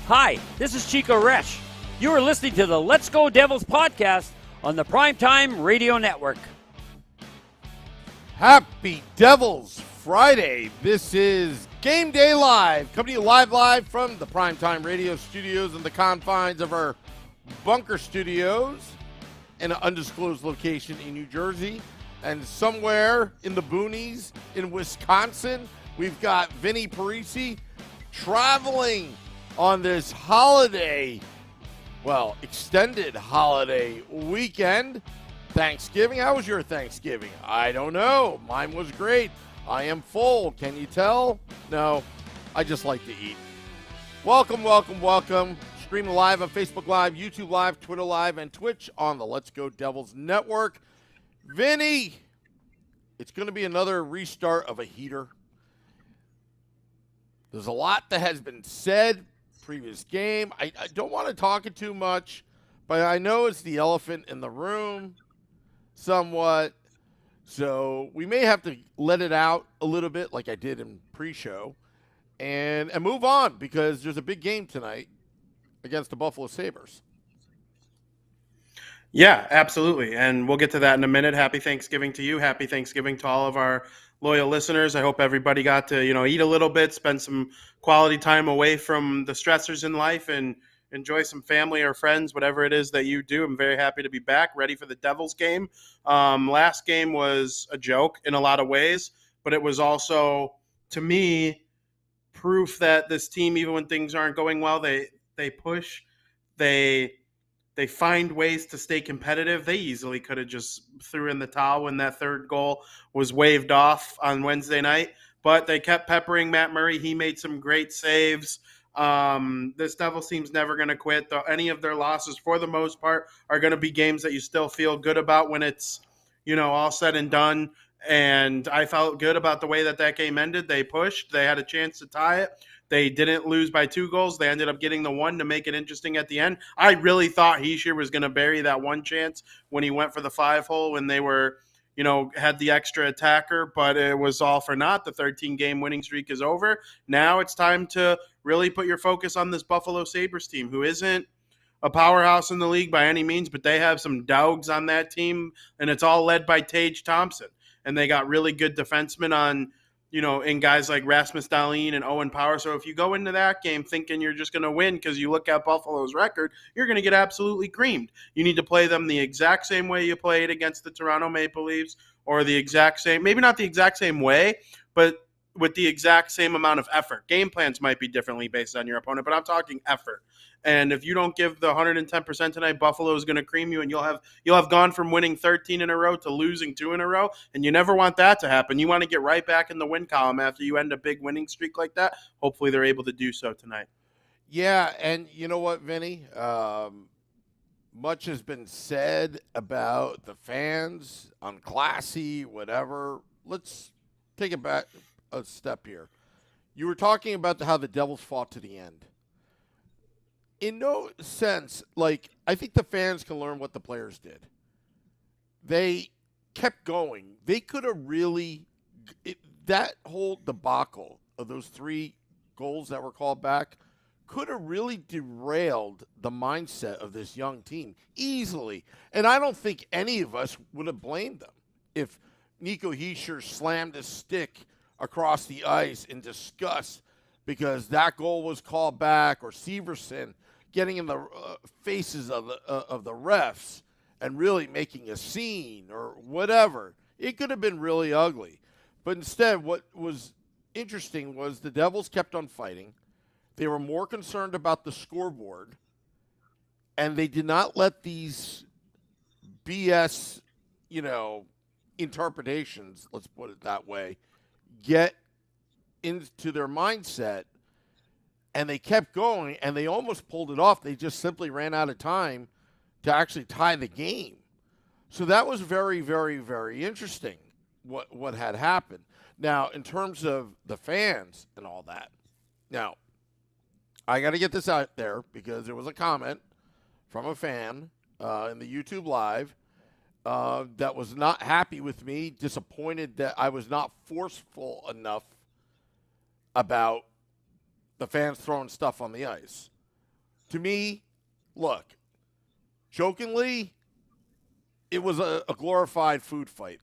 Hi, this is Chico Resch. You are listening to the Let's Go Devils podcast on the Primetime Radio Network. Happy Devils Friday. This is Game Day Live, coming to you live from the Primetime Radio studios in the confines of our bunker studios in an undisclosed location in New Jersey. And somewhere in the boonies in Wisconsin, we've got Vinnie, Parise traveling on this holiday, extended holiday weekend. Thanksgiving. How was your Thanksgiving? I don't know. Mine was great. I am full. Can you tell? No, I just like to eat. Welcome. Streaming live on Facebook Live, YouTube Live, Twitter Live, and Twitch on the Let's Go Devils Network. Vinny, it's going to be another restart of a heater. There's a lot that has been said previous game. I don't want to talk it too much, but I know it's the elephant in the room somewhat. So we may have to let it out a little bit like I did in pre-show and move on because there's a big game tonight against the Buffalo Sabres. Yeah, absolutely. And we'll get to that in a minute. Happy Thanksgiving to you. Happy Thanksgiving to all of our loyal listeners. I hope everybody got to, eat a little bit, spend some quality time away from the stressors in life and enjoy some family or friends, whatever it is that you do. I'm very happy to be back, ready for the Devils game. Last game was a joke in a lot of ways, but it was also, to me, proof that this team, even when things aren't going well, they push, they find ways to stay competitive. They easily could have just threw in the towel when that third goal was waved off on Wednesday night, but they kept peppering Matt Murray. He made some great saves. This Devils team's never going to quit. Any of their losses, for the most part, are going to be games that you still feel good about when it's, all said and done. And I felt good about the way that game ended. They pushed. They had a chance to tie it. They didn't lose by 2 goals. They ended up getting the one to make it interesting at the end. I really thought Hischier was going to bury that one chance when he went for the 5-hole when they were, had the extra attacker, but it was all for naught. The 13-game winning streak is over. Now it's time to really put your focus on this Buffalo Sabres team, who isn't a powerhouse in the league by any means, but they have some dogs on that team, and it's all led by Tage Thompson. And they got really good defensemen on, in guys like Rasmus Dahlin and Owen Power. So if you go into that game thinking you're just going to win because you look at Buffalo's record, you're going to get absolutely creamed. You need to play them the exact same way you played against the Toronto Maple Leafs, or the exact same, maybe not the exact same way, but with the exact same amount of effort. Game plans might be differently based on your opponent, but I'm talking effort. And if you don't give the 110% tonight, Buffalo is going to cream you, and you'll have gone from winning 13 in a row to losing 2 in a row, and you never want that to happen. You want to get right back in the win column after you end a big winning streak like that. Hopefully they're able to do so tonight. Yeah, and you know what, Vinny? Much has been said about the fans, unclassy, whatever. Let's take it back a step here. You were talking about how the Devils fought to the end. In no sense, I think the fans can learn what the players did. They kept going. They could have that whole debacle of those 3 goals that were called back could have really derailed the mindset of this young team easily. And I don't think any of us would have blamed them if Nico Hischier slammed his stick across the ice in disgust because that goal was called back, or Severson getting in the faces of the refs and really making a scene or whatever. It could have been really ugly. But instead, what was interesting was the Devils kept on fighting. They were more concerned about the scoreboard, and they did not let these BS, interpretations, let's put it that way, get into their mindset. And they kept going, and they almost pulled it off. They just simply ran out of time to actually tie the game. So that was very, very, very interesting what had happened. Now, in terms of the fans and all that, now, I got to get this out there because there was a comment from a fan in the YouTube Live that was not happy with me, disappointed that I was not forceful enough about the fans throwing stuff on the ice. To me, look, jokingly, it was a glorified food fight.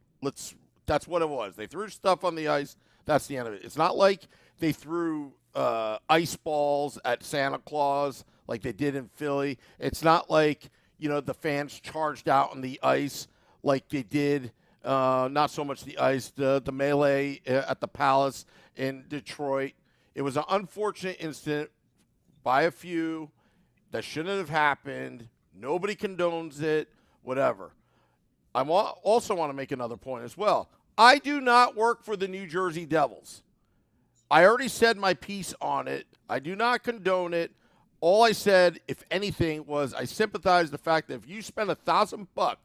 That's what it was. They threw stuff on the ice. That's the end of it. It's not like they threw ice balls at Santa Claus like they did in Philly. It's not like the fans charged out on the ice like they did. Not so much the ice, the melee at the Palace in Detroit. It was an unfortunate incident by a few that shouldn't have happened. Nobody condones it. Whatever. I also want to make another point as well. I do not work for the New Jersey Devils. I already said my piece on it. I do not condone it. All I said, if anything, was I sympathize the fact that if you spend $1,000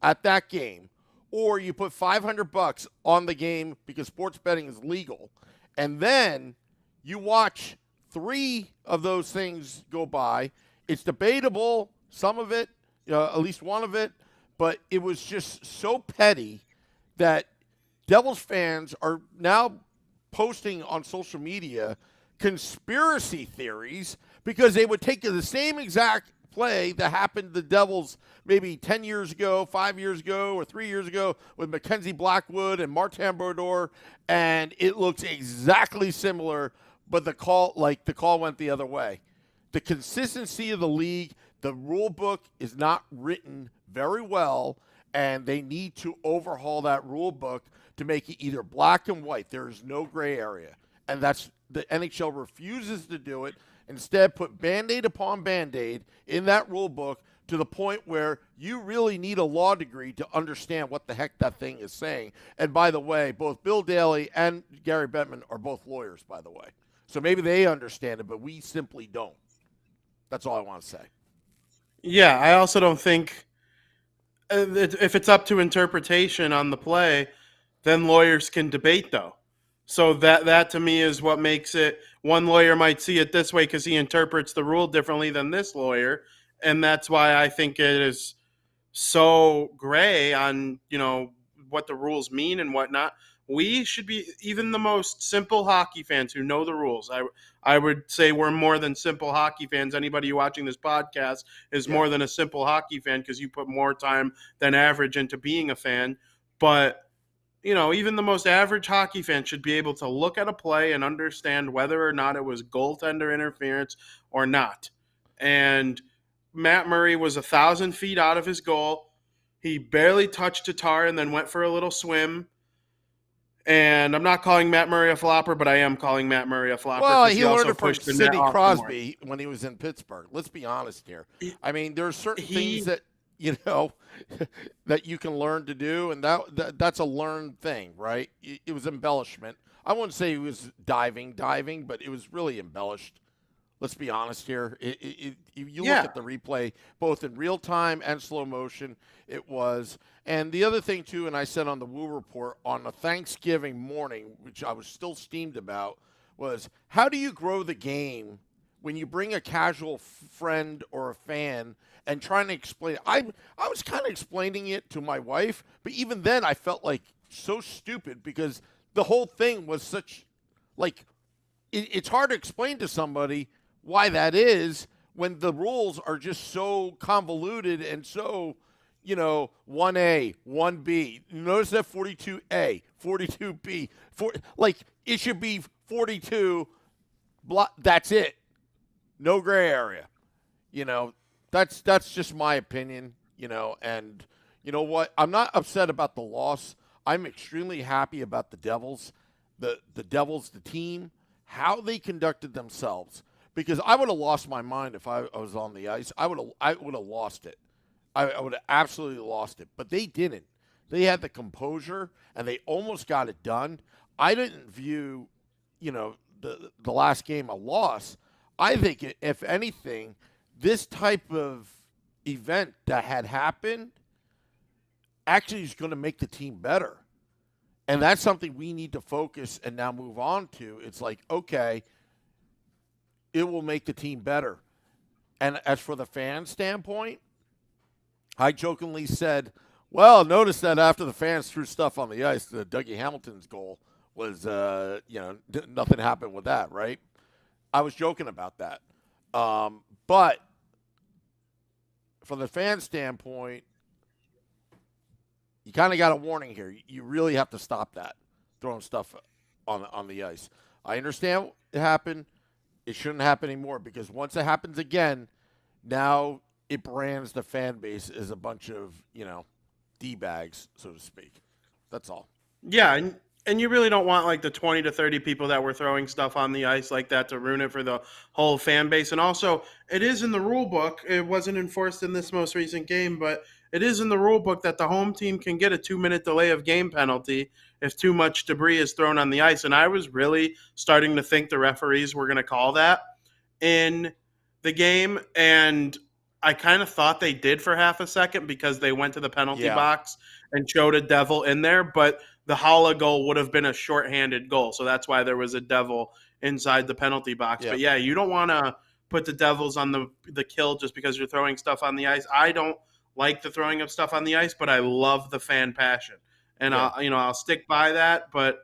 at that game, or you put $500 on the game because sports betting is legal, and then you watch 3 of those things go by, it's debatable, some of it, at least one of it, but it was just so petty that Devils fans are now posting on social media conspiracy theories because they would take the same exact play that happened to the Devils maybe 10 years ago, 5 years ago, or 3 years ago with Mackenzie Blackwood and Martin Brodeur, and it looks exactly similar, but the call went the other way. The consistency of the league, the rule book is not written very well, and they need to overhaul that rule book to make it either black and white. There is no gray area, and that's the NHL refuses to do it. Instead, put Band-Aid upon Band-Aid in that rule book to the point where you really need a law degree to understand what the heck that thing is saying. And by the way, both Bill Daly and Gary Bettman are both lawyers, by the way. So maybe they understand it, but we simply don't. That's all I want to say. Yeah, I also don't think if it's up to interpretation on the play, then lawyers can debate, though. So that to me is what makes it. One lawyer might see it this way because he interprets the rule differently than this lawyer, and that's why I think it is so gray on what the rules mean and whatnot. We should be, even the most simple hockey fans who know the rules. I would say we're more than simple hockey fans. Anybody watching this podcast is more than a simple hockey fan because you put more time than average into being a fan. But even the most average hockey fan should be able to look at a play and understand whether or not it was goaltender interference or not. And Matt Murray was 1,000 feet out of his goal. He barely touched Tatar and then went for a little swim. And I'm not calling Matt Murray a flopper, but I am calling Matt Murray a flopper. Well, he learned it from Sidney Crosby when he was in Pittsburgh. Let's be honest here. I mean, there are certain things that that you can learn to do, and that's a learned thing, right? It was embellishment. I wouldn't say he was diving, but it was really embellished. Let's be honest here. You look at the replay, both in real time and slow motion, it was. And the other thing, too, and I said on the Woo Report on a Thanksgiving morning, which I was still steamed about, was how do you grow the game when you bring a casual friend or a fan and trying to explain it? I was kind of explaining it to my wife, but even then I felt like so stupid because the whole thing was such, like, it's hard to explain to somebody why that is when the rules are just so convoluted and so, 1A, 1B. Notice that 42A, 42B. It should be 42, that's it. No gray area. That's just my opinion, and you know what? I'm not upset about the loss. I'm extremely happy about the Devils, the Devils, the team, how they conducted themselves. Because I would have lost my mind if I was on the ice. I would have lost it. I would have absolutely lost it. But they didn't. They had the composure, and they almost got it done. I didn't view, the last game a loss. I think, if anything, this type of event that had happened actually is going to make the team better. And that's something we need to focus and now move on to. It's like, okay, it will make the team better. And as for the fan standpoint, I jokingly said, well, notice that after the fans threw stuff on the ice, Dougie Hamilton's goal was, nothing happened with that, right? I was joking about that. But from the fan standpoint, you kind of got a warning here. You really have to stop that, throwing stuff on the ice. I understand it happened. It shouldn't happen anymore because once it happens again, now it brands the fan base as a bunch of, D-bags, so to speak. That's all. Yeah, and you really don't want like the 20 to 30 people that were throwing stuff on the ice like that to ruin it for the whole fan base. And also, it is in the rule book. It wasn't enforced in this most recent game, but it is in the rule book that the home team can get a 2-minute delay of game penalty if too much debris is thrown on the ice. And I was really starting to think the referees were going to call that in the game. And I kind of thought they did for half a second because they went to the penalty box and showed a devil in there. But the Hala goal would have been a shorthanded goal. So that's why there was a devil inside the penalty box. Yeah. But yeah, you don't want to put the devils on the kill just because you're throwing stuff on the ice. I don't like the throwing of stuff on the ice, but I love the fan passion. And I'll stick by that. But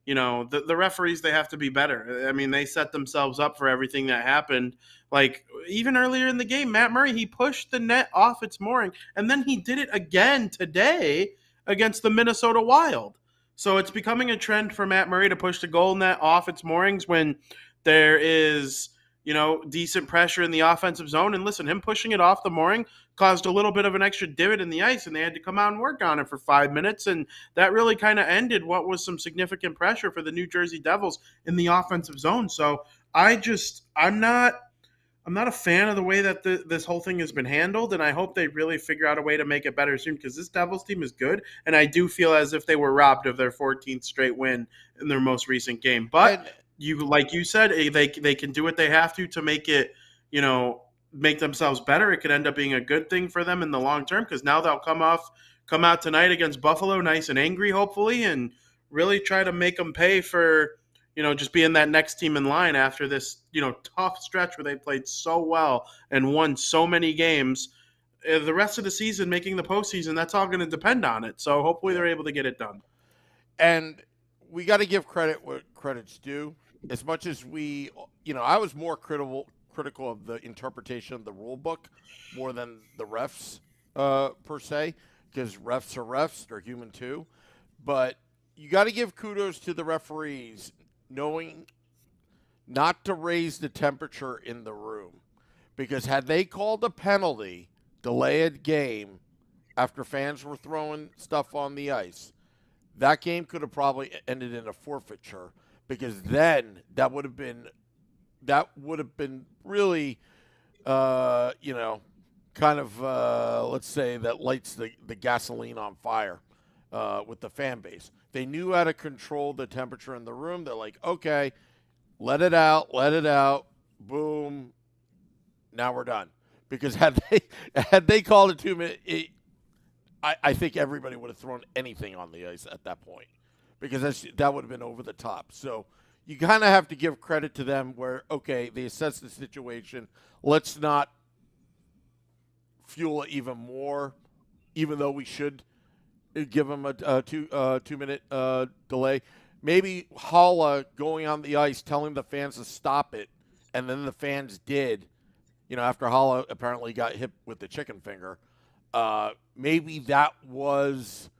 the referees, they have to be better. I mean, they set themselves up for everything that happened. Like, even earlier in the game, Matt Murray, he pushed the net off its mooring, and then he did it again today against the Minnesota Wild. So it's becoming a trend for Matt Murray to push the goal net off its moorings when there is, decent pressure in the offensive zone. And listen, him pushing it off the mooring caused a little bit of an extra divot in the ice, and they had to come out and work on it for 5 minutes. And that really kind of ended what was some significant pressure for the New Jersey Devils in the offensive zone. So I'm not a fan of the way that this whole thing has been handled, and I hope they really figure out a way to make it better soon because this Devils team is good, and I do feel as if they were robbed of their 14th straight win in their most recent game. But like you said, they can do what they have to make it, make themselves better. It could end up being a good thing for them in the long term because now they'll come out tonight against Buffalo nice and angry, hopefully, and really try to make them pay for – just being that next team in line after this, tough stretch where they played so well and won so many games. The rest of the season, making the postseason, that's all going to depend on it. So hopefully they're able to get it done. And we got to give credit what credit's due. As much as I was more critical of the interpretation of the rule book more than the refs per se, because refs are refs. They're human too. But you got to give kudos to the referees knowing not to raise the temperature in the room. Because had they called a penalty, delayed game, after fans were throwing stuff on the ice, that game could have probably ended in a forfeiture. Because then that would have been really, let's say that lights the gasoline on fire with the fan base. They knew how to control the temperature in the room. They're like, okay, let it out, boom, now we're done. Because had they called it 2 minutes, I think everybody would have thrown anything on the ice at that point. Because that would have been over the top. So you kind of have to give credit to them where, okay, they assess the situation. Let's not fuel it even more, even though we should give them a 2-minute delay. Maybe Hala going on the ice, telling the fans to stop it, and then the fans did. After Hala apparently got hit with the chicken finger, maybe that was,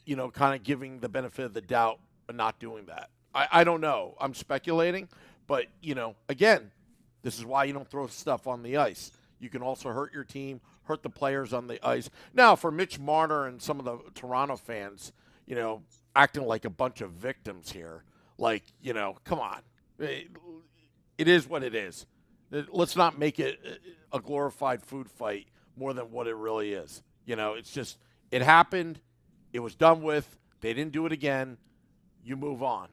kind of giving the benefit of the doubt and not doing that. I don't know. I'm speculating, but again, this is why you don't throw stuff on the ice. You can also hurt your team, hurt the players on the ice. Now, for Mitch Marner and some of the Toronto fans, acting like a bunch of victims here, come on. It is what it is. Let's not make it a glorified food fight more than what it really is. It's just, it happened. It was done with. They didn't do it again. You move on.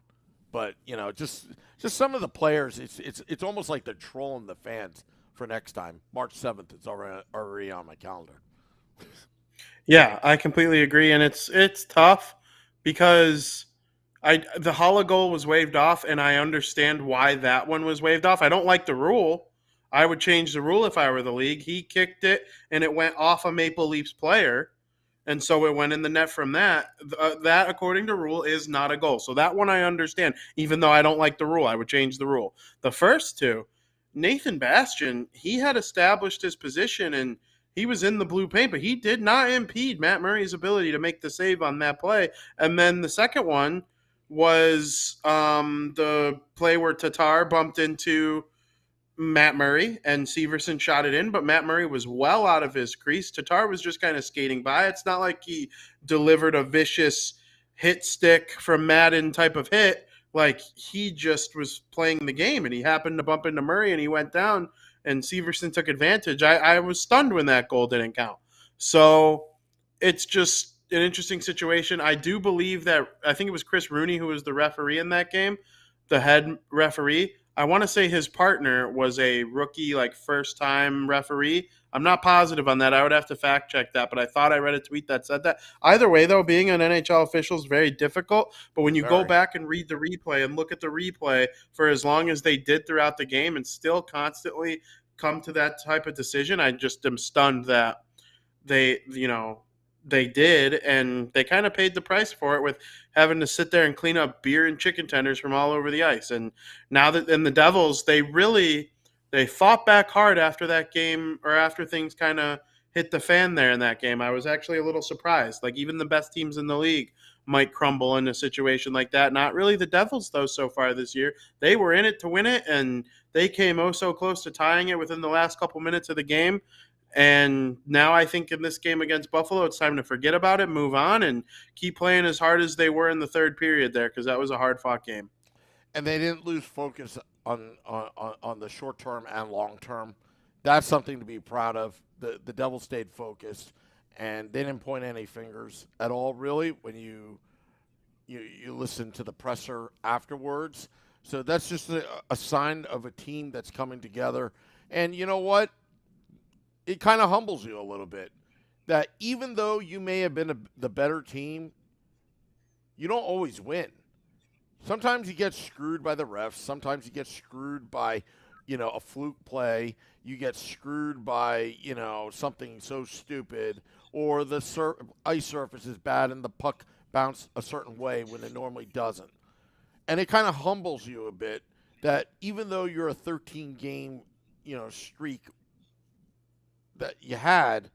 But, just some of the players, it's almost like they're trolling the fans for next time. March 7th, it's already on my calendar. Yeah, I completely agree, and it's tough because the Hala goal was waved off, and I understand why that one was waved off. I don't like the rule. I would change the rule if I were the league. He kicked it, and it went off a Maple Leafs player, and so it went in the net from that. That, according to rule, is not a goal. So that one I understand, even though I don't like the rule. I would change the rule. The first two, Nathan Bastian, he had established his position and he was in the blue paint, but he did not impede Matt Murray's ability to make the save on that play. And then the second one was the play where Tatar bumped into Matt Murray and Severson shot it in, but Matt Murray was well out of his crease. Tatar was just kind of skating by. It's not like he delivered a vicious hit stick from Madden type of hit. Like, he just was playing the game and he happened to bump into Murray and he went down and Severson took advantage. I was stunned when that goal didn't count. So it's just an interesting situation. I do believe that, I think it was Chris Rooney who was the referee in that game, the head referee. I want to say his partner was a rookie, like first-time referee. I'm not positive on that. I would have to fact check that, but I thought I read a tweet that said that. Either way, though, being an NHL official is very difficult. But when you go back and read the replay and look at the replay for as long as they did throughout the game and still constantly come to that type of decision, I just am stunned that they did, and they kind of paid the price for it with having to sit there and clean up beer and chicken tenders from all over the ice. And now that in the Devils, they fought back hard after that game, or after things kind of hit the fan there in that game. I was actually a little surprised. Like, even the best teams in the league might crumble in a situation like that. Not really the Devils, though, so far this year. They were in it to win it, and they came oh so close to tying it within the last couple minutes of the game. And now I think in this game against Buffalo, it's time to forget about it, move on, and keep playing as hard as they were in the third period there, because that was a hard-fought game. And they didn't lose focus on the short term and long term. That's something to be proud of. The Devils stayed focused, and they didn't point any fingers at all, really, when you listen to the presser afterwards. So that's just a sign of a team that's coming together. And you know what? It kind of humbles you a little bit that even though you may have been the better team, you don't always win. Sometimes you get screwed by the refs. Sometimes you get screwed by, a fluke play. You get screwed by, something so stupid, or the ice surface is bad and the puck bounced a certain way when it normally doesn't. And it kind of humbles you a bit that even though you're a 13-game, streak that you had,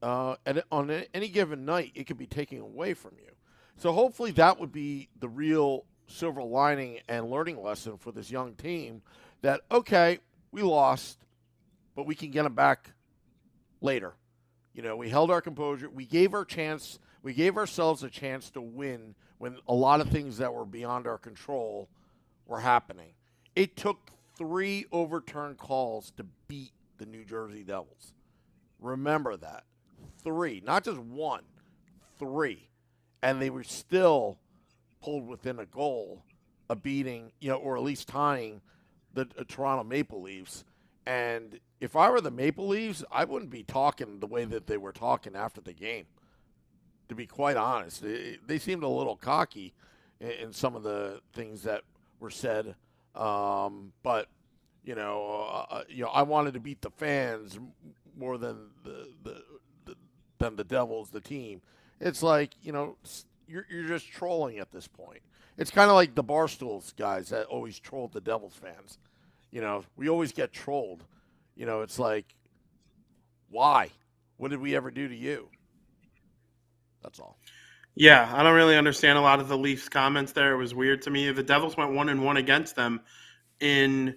and on any given night, it could be taken away from you. So hopefully that would be the real silver lining and learning lesson for this young team that, okay, we lost, but we can get them back later. We held our composure. We gave ourselves a chance to win when a lot of things that were beyond our control were happening. It took 3 overturned calls to beat the New Jersey Devils. Remember that. 3, not just 1, 3. And they were still pulled within a goal of beating, or at least tying the Toronto Maple Leafs. And if I were the Maple Leafs, I wouldn't be talking the way that they were talking after the game. To be quite honest, they seemed a little cocky in some of the things that were said. But I wanted to beat the fans more than the Devils, the team. It's like, you're just trolling at this point. It's kind of like the Barstools guys that always trolled the Devils fans. We always get trolled. It's like, why? What did we ever do to you? That's all. Yeah, I don't really understand a lot of the Leafs comments there. It was weird to me. The Devils went 1-1 against them in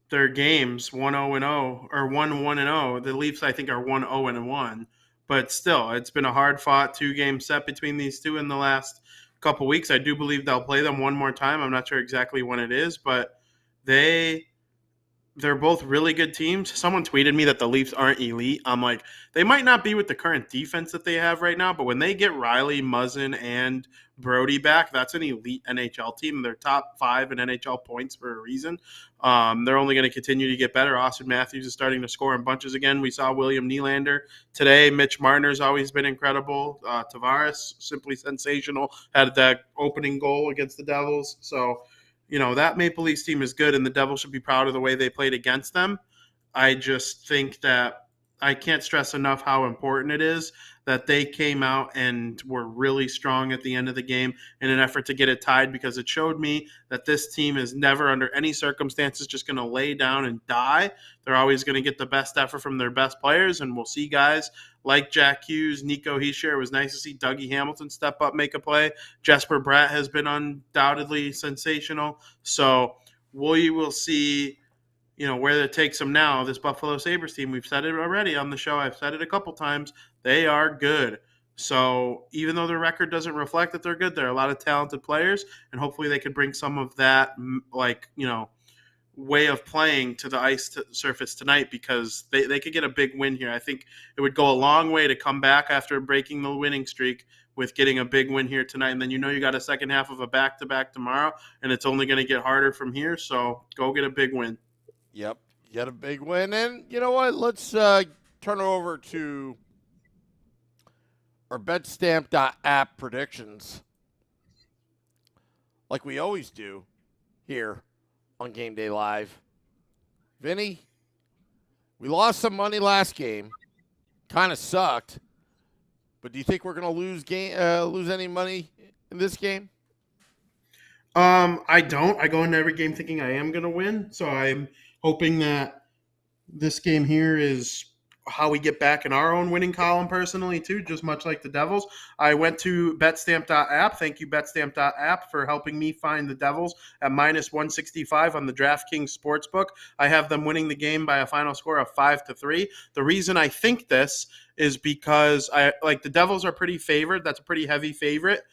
their games, 1-0-0 or 1-1-0. The Leafs, I think, are 1-0-1. But still, it's been a hard-fought 2-game set between these two in the last couple weeks. I do believe they'll play them one more time. I'm not sure exactly when it is, but they're both really good teams. Someone tweeted me that the Leafs aren't elite. I'm like, they might not be with the current defense that they have right now, but when they get Riley, Muzzin, and Brody back, that's an elite NHL team. They're top 5 in NHL points for a reason. They're only going to continue to get better. Austin Matthews is starting to score in bunches again. We saw William Nylander today. Mitch Marner's always been incredible. Tavares, simply sensational, had that opening goal against the Devils. So, that Maple Leafs team is good, and the Devils should be proud of the way they played against them. I just think that I can't stress enough how important it is that they came out and were really strong at the end of the game in an effort to get it tied, because it showed me that this team is never under any circumstances just going to lay down and die. They're always going to get the best effort from their best players, and we'll see guys like Jack Hughes, Nico Hischier. It was nice to see Dougie Hamilton step up, make a play. Jesper Bratt has been undoubtedly sensational. So we will see where it takes them now. This Buffalo Sabres team, we've said it already on the show. I've said it a couple times. They are good. So even though their record doesn't reflect that they're good, they're a lot of talented players, and hopefully they could bring some of that, way of playing to the ice surface tonight, because they could get a big win here. I think it would go a long way to come back after breaking the winning streak with getting a big win here tonight. And then you got a second half of a back-to-back tomorrow, and it's only going to get harder from here. So go get a big win. Yep, get a big win. And you know what? Let's turn it over to our betstamp.app predictions, like we always do here on Game Day Live. Vinny, we lost some money last game. Kind of sucked. But do you think we're going to lose any money in this game? I don't. I go into every game thinking I am going to win. So I'm hoping that this game here is how we get back in our own winning column personally too, just much like the Devils. I went to betstamp.app. Thank you, betstamp.app, for helping me find the Devils at minus 165 on the DraftKings Sportsbook. I have them winning the game by a final score of 5-3. The reason I think this is because the Devils are pretty favored. That's a pretty heavy favorite.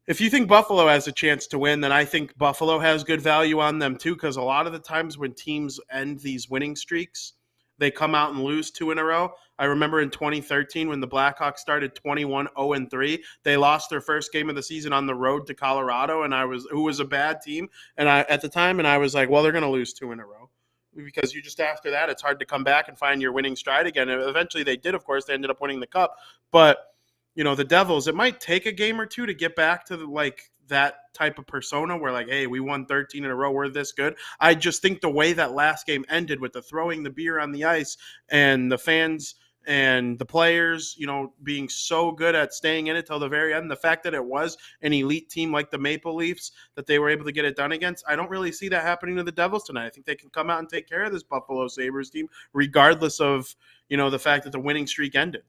If you think Buffalo has a chance to win, then I think Buffalo has good value on them too, because a lot of the times when teams end these winning streaks, they come out and lose 2 in a row. I remember in 2013 when the Blackhawks started 21-0-3, they lost their first game of the season on the road to Colorado, who was a bad team, and I was like, well, they're going to lose 2 in a row, because after that it's hard to come back and find your winning stride again. And eventually they did. Of course, they ended up winning the cup, but the Devils, it might take a game or two to get back to that type of persona where hey, we won 13 in a row, we're this good. I just think the way that last game ended with the throwing the beer on the ice and the fans and the players, being so good at staying in it till the very end, the fact that it was an elite team like the Maple Leafs that they were able to get it done against, I don't really see that happening to the Devils tonight. I think they can come out and take care of this Buffalo Sabres team, regardless of, the fact that the winning streak ended.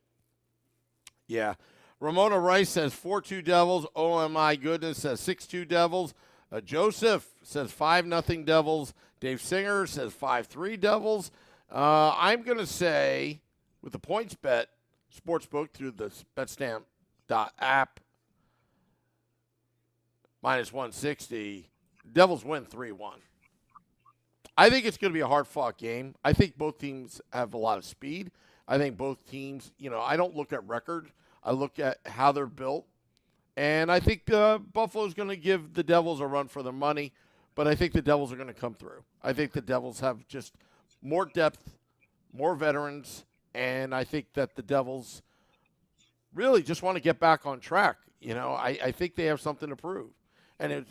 Yeah. Ramona Rice says 4-2 Devils. Oh, my goodness, says 6-2 Devils. Joseph says 5-0 Devils. Dave Singer says 5-3 Devils. I'm going to say, with the points bet sportsbook through the betstamp.app, minus 160, Devils win 3-1. I think it's going to be a hard-fought game. I think both teams have a lot of speed. I think both teams, I don't look at record. I look at how they're built, and I think Buffalo's going to give the Devils a run for their money, but I think the Devils are going to come through. I think the Devils have just more depth, more veterans, and I think that the Devils really just want to get back on track. I think they have something to prove. And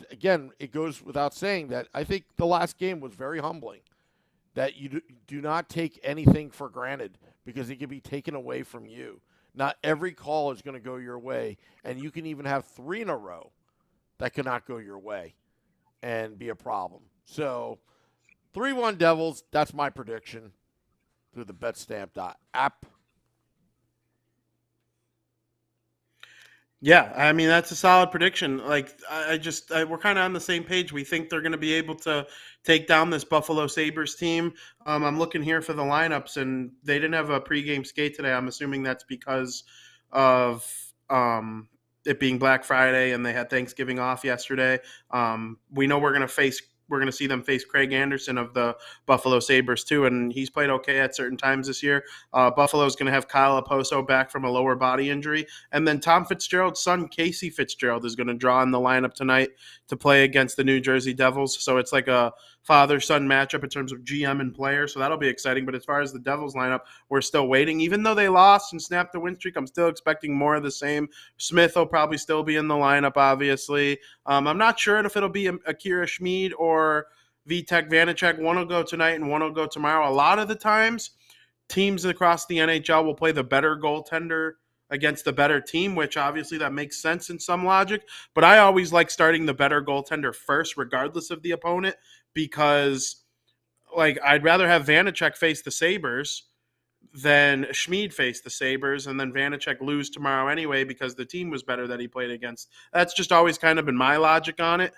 it goes without saying that I think the last game was very humbling, that you do not take anything for granted, because it can be taken away from you. Not every call is going to go your way, and you can even have 3 in a row that cannot go your way and be a problem. So 3-1 Devils, that's my prediction through the betstamp.app. Yeah, I mean, that's a solid prediction. We're kind of on the same page. We think they're going to be able to take down this Buffalo Sabres team. I'm looking here for the lineups, and they didn't have a pregame skate today. I'm assuming that's because of it being Black Friday, and they had Thanksgiving off yesterday. We know we're going to see them face Craig Anderson of the Buffalo Sabres too, and he's played okay at certain times this year. Buffalo's going to have Kyle Oposo back from a lower body injury, and then Tom Fitzgerald's son, Casey Fitzgerald, is going to draw in the lineup tonight to play against the New Jersey Devils. So it's like a father-son matchup in terms of GM and player, so that'll be exciting. But as far as the Devils lineup, we're still waiting. Even though they lost and snapped the win streak, I'm still expecting more of the same. Smith will probably still be in the lineup, obviously. I'm not sure if it'll be Akira Schmid or Vitek Vanacek. One will go tonight and one will go tomorrow. A lot of the times, teams across the NHL will play the better goaltender against the better team, which obviously that makes sense in some logic. But I always like starting the better goaltender first, regardless of the opponent, because like I'd rather have Vanacek face the Sabres than Schmid face the Sabres and then Vanacek lose tomorrow anyway because the team was better that he played against. That's just always kind of been my logic on it.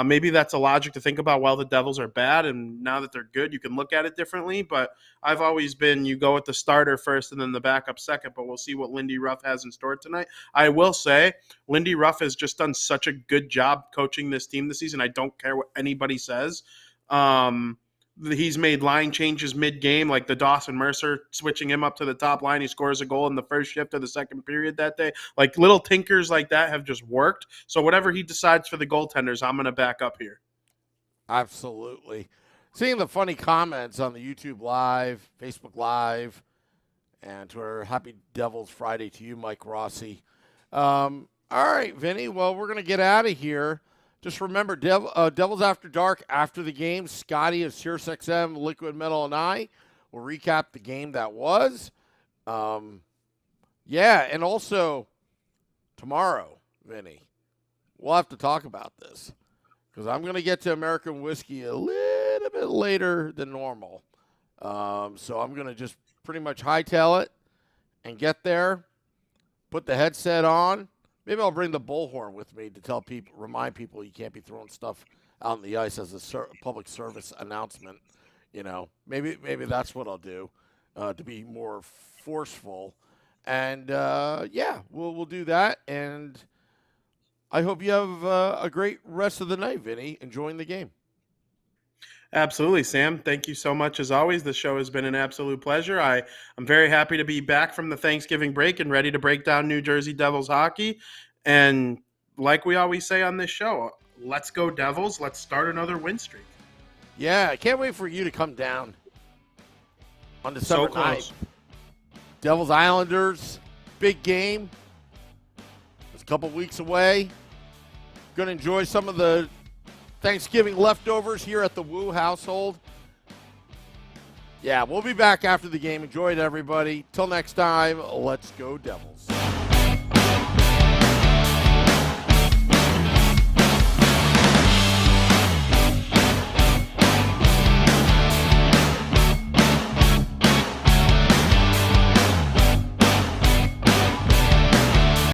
Maybe that's a logic to think about while the Devils are bad, and now that they're good, you can look at it differently. But I've always been you go with the starter first and then the backup second, but we'll see what Lindy Ruff has in store tonight. I will say Lindy Ruff has just done such a good job coaching this team this season. I don't care what anybody says. He's made line changes mid-game, like the Dawson Mercer, switching him up to the top line. He scores a goal in the first shift of the second period that day. Like little tinkers like that have just worked. So whatever he decides for the goaltenders, I'm going to back up here. Absolutely. Seeing the funny comments on the YouTube Live, Facebook Live, and Twitter. Happy Devils Friday to you, Mike Rossi. All right, Vinny. Well, we're going to get out of here. Just remember, Devils After Dark, after the game, Scotty of SiriusXM, Liquid Metal, and I will recap the game that was. And also tomorrow, Vinny, we'll have to talk about this because I'm going to get to American whiskey a little bit later than normal. So I'm going to just pretty much hightail it and get there, put the headset on. Maybe I'll bring the bullhorn with me to tell people, remind people you can't be throwing stuff out on the ice as a public service announcement. You know, maybe that's what I'll do to be more forceful. And we'll do that. And I hope you have a great rest of the night, Vinny, enjoying the game. Absolutely, Sam. Thank you so much as always. The show has been an absolute pleasure. I'm very happy to be back from the Thanksgiving break and ready to break down New Jersey Devils hockey. And like we always say on this show, let's go Devils. Let's start another win streak. Yeah, I can't wait for you to come down on December 9th. Devils Islanders, big game. It's a couple weeks away. Going to enjoy some of the Thanksgiving leftovers here at the Woo household. Yeah, we'll be back after the game. Enjoy it, everybody. Till next time, let's go Devils.